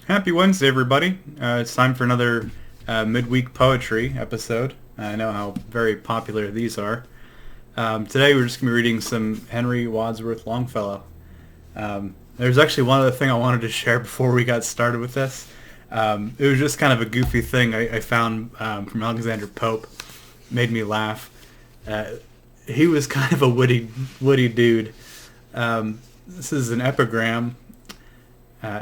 Happy Wednesday, everybody. It's time for another Midweek Poetry episode. I know how very popular these are. Today we're just going to be reading some Henry Wadsworth Longfellow. There's actually one other thing I wanted to share before we got started with this. It was just kind of a goofy thing I found from Alexander Pope. Made me laugh. He was kind of a witty dude. This is an epigram.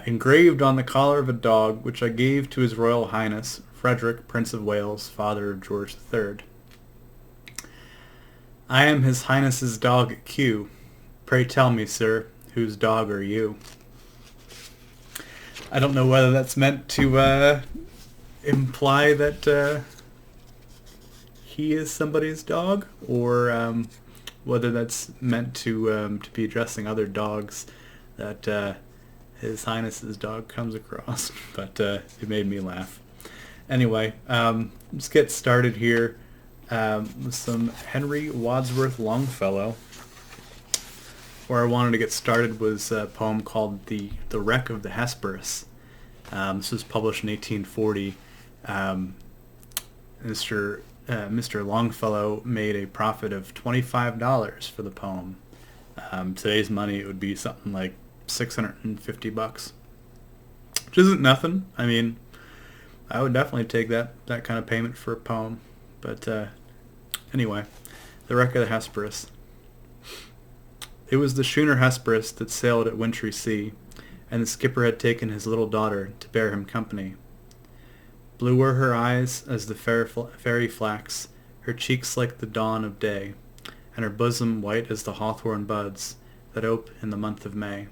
Engraved on the collar of a dog, which I gave to His Royal Highness, Frederick, Prince of Wales, father of George III. I am His Highness's dog at Kew. Pray tell me, sir, whose dog are you? I don't know whether that's meant to imply that he is somebody's dog, or whether that's meant to be addressing other dogs that His Highness's dog comes across, but it made me laugh. Anyway, let's get started here with some Henry Wadsworth Longfellow. Where I wanted to get started was a poem called The Wreck of the Hesperus. This was published in 1840. Mr. Longfellow made a profit of $25 for the poem. Today's money, it would be something like $650, which isn't nothing. I mean, I would definitely take that kind of payment for a poem. But anyway, The Wreck of the Hesperus. It was the schooner Hesperus that sailed at wintry sea, and the skipper had taken his little daughter to bear him company. Blue were her eyes as the fairy flax, her cheeks like the dawn of day, and her bosom white as the hawthorn buds that ope in the month of May.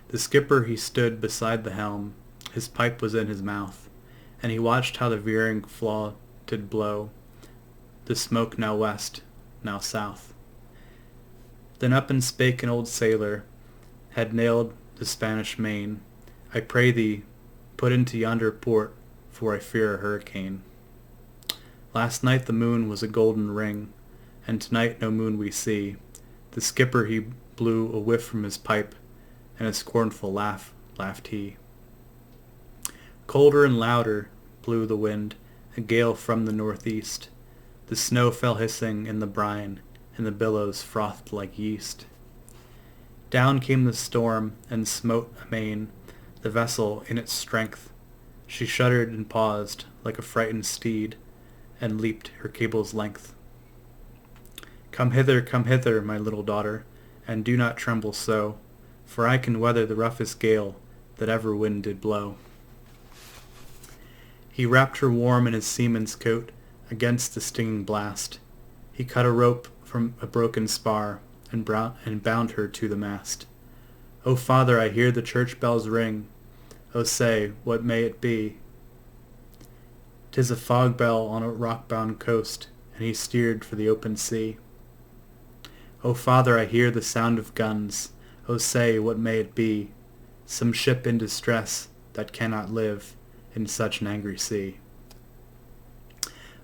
The skipper he stood beside the helm, his pipe was in his mouth, and he watched how the veering flaw did blow, the smoke now west, now south. Then up and spake an old sailor, had nailed the Spanish main, I pray thee, put into yonder port, for I fear a hurricane. Last night the moon was a golden ring, and tonight no moon we see. The skipper he blew a whiff from his pipe, and a scornful laugh laughed he. Colder and louder blew the wind, a gale from the northeast. The snow fell hissing in the brine, and the billows frothed like yeast. Down came the storm, and smote amain the vessel in its strength. She shuddered and paused, like a frightened steed, and leaped her cable's length. Come hither, my little daughter, and do not tremble so, for I can weather the roughest gale that ever wind did blow. He wrapped her warm in his seaman's coat against the stinging blast. He cut a rope from a broken spar and bound her to the mast. O father, I hear the church bells ring. O say, what may it be? 'Tis a fog bell on a rock-bound coast, and he steered for the open sea. O father, I hear the sound of guns. O say, what may it be? Some ship in distress that cannot live in such an angry sea.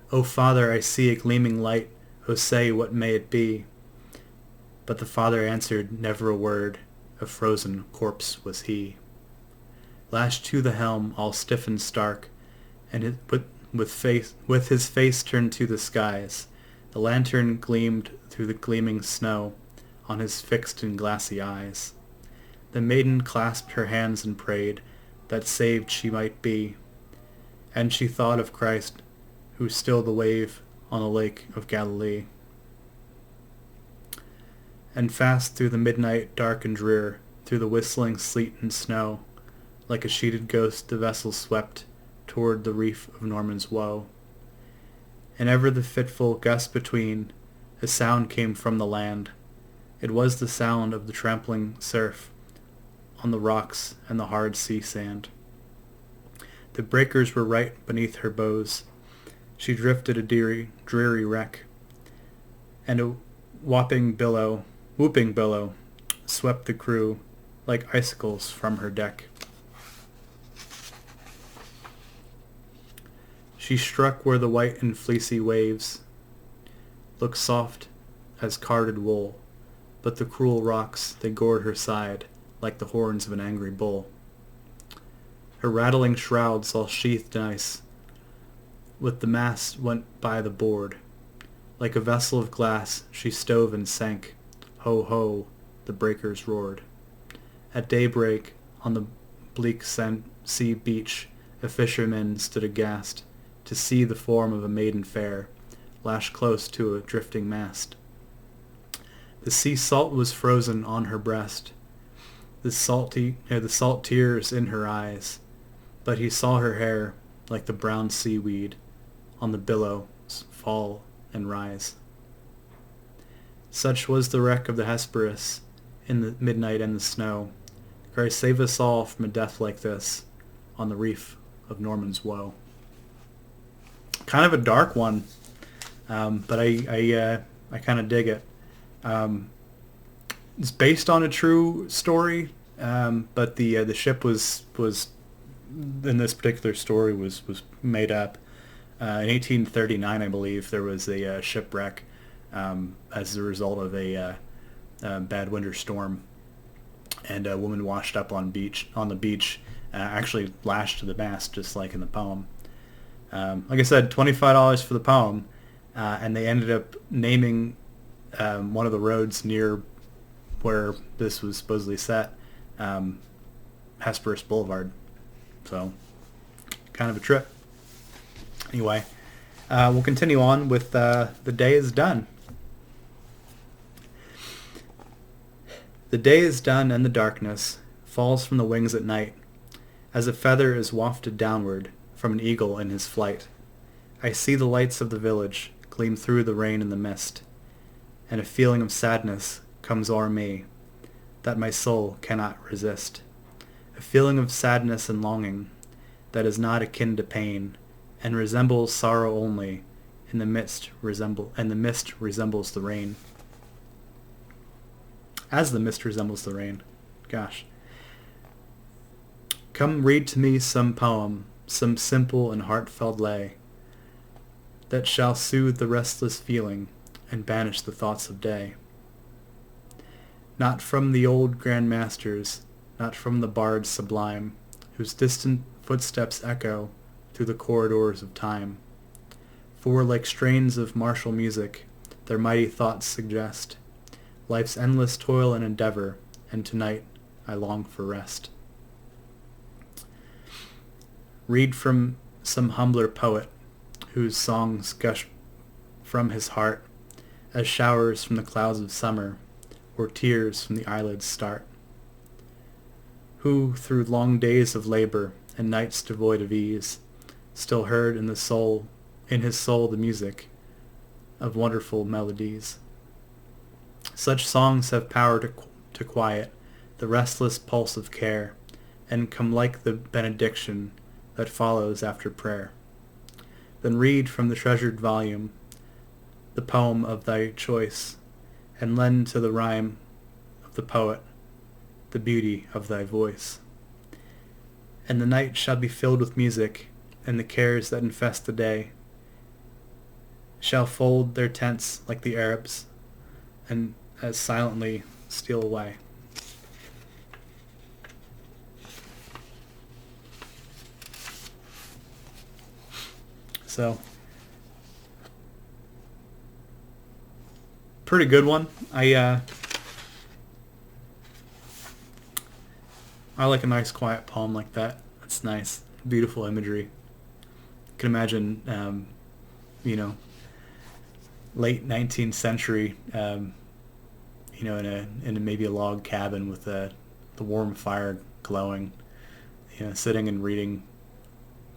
O father, I see a gleaming light. O say, what may it be? But the father answered never a word. A frozen corpse was he. Lashed to the helm, all stiff and stark, and with his face turned to the skies, the lantern gleamed through the gleaming snow on his fixed and glassy eyes. The maiden clasped her hands and prayed that saved she might be, and she thought of Christ, who stilled the wave on the lake of Galilee. And fast through the midnight dark and drear, through the whistling sleet and snow, like a sheeted ghost the vessel swept toward the reef of Norman's woe. And ever the fitful gust between, a sound came from the land. It was the sound of the trampling surf on the rocks and the hard sea sand. The breakers were right beneath her bows. She drifted a dreary wreck, and a whooping billow swept the crew like icicles from her deck. She struck where the white and fleecy waves looked soft as carded wool, but the cruel rocks, they gored her side like the horns of an angry bull. her rattling shrouds all sheathed in ice. With the mast went by the board. Like a vessel of glass, she stove and sank. Ho, ho, the breakers roared. At daybreak, on the bleak sea beach, a fisherman stood aghast to see the form of a maiden fair, lashed close to a drifting mast. The sea salt was frozen on her breast, the salt tears in her eyes, but he saw her hair, like the brown seaweed, on the billows fall and rise. Such was the wreck of the Hesperus in the midnight and the snow. Christ save us all from a death like this on the reef of Norman's Woe. Kind of a dark one, but I kind of dig it. It's based on a true story, but the ship was in this particular story was made up. In 1839, I believe, there was a shipwreck as a result of a bad winter storm, and a woman washed up on the beach, actually lashed to the mast, just like in the poem. Like I said, $25 for the poem, and they ended up naming one of the roads near where this was supposedly set, Hesperus Boulevard. So, kind of a trip. Anyway, we'll continue on with The Day is Done. The day is done, and the darkness falls from the wings at night, as a feather is wafted downward from an eagle in his flight. I see the lights of the village gleam through the rain and the mist, and a feeling of sadness comes o'er me that my soul cannot resist. A feeling of sadness and longing that is not akin to pain, and resembles sorrow only, and the mist resembles the rain. As the mist resembles the rain. Gosh. Come read to me some poem, some simple and heartfelt lay, that shall soothe the restless feeling and banish the thoughts of day. Not from the old grand masters, not from the bards sublime, whose distant footsteps echo through the corridors of time. For like strains of martial music, their mighty thoughts suggest life's endless toil and endeavor, and tonight I long for rest. Read from some humbler poet, whose songs gush from his heart, as showers from the clouds of summer, or tears from the eyelids start. Who, through long days of labor and nights devoid of ease, still heard in his soul the music of wonderful melodies. Such songs have power to quiet the restless pulse of care, and come like the benediction that follows after prayer. Then read from the treasured volume the poem of thy choice, and lend to the rhyme of the poet the beauty of thy voice. And the night shall be filled with music, and the cares that infest the day shall fold their tents like the Arabs, and as silently steal away. So, pretty good one. I like a nice quiet poem like that. That's nice. Beautiful imagery. I can imagine, late 19th century, in a maybe a log cabin with the warm fire glowing, sitting and reading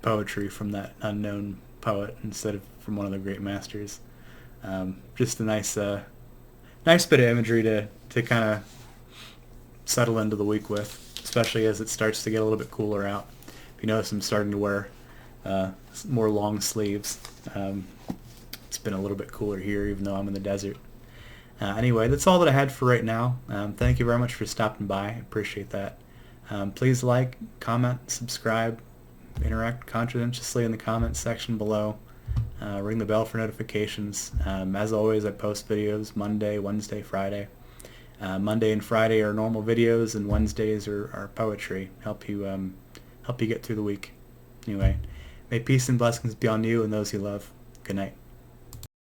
poetry from that unknown poet instead of from one of the great masters. Just a nice bit of imagery to kind of settle into the week with, especially as it starts to get a little bit cooler out. If you notice, I'm starting to wear more long sleeves. It's been a little bit cooler here, even though I'm in the desert. Anyway, that's all that I had for right now. Thank you very much for stopping by. I appreciate that. Please like, comment, subscribe, interact conscientiously in the comments section below. Ring the bell for notifications. As always, I post videos Monday, Wednesday, Friday. Monday and Friday are normal videos, and Wednesdays are poetry. Help you help you get through the week. Anyway, may peace and blessings be on you and those you love. Good night.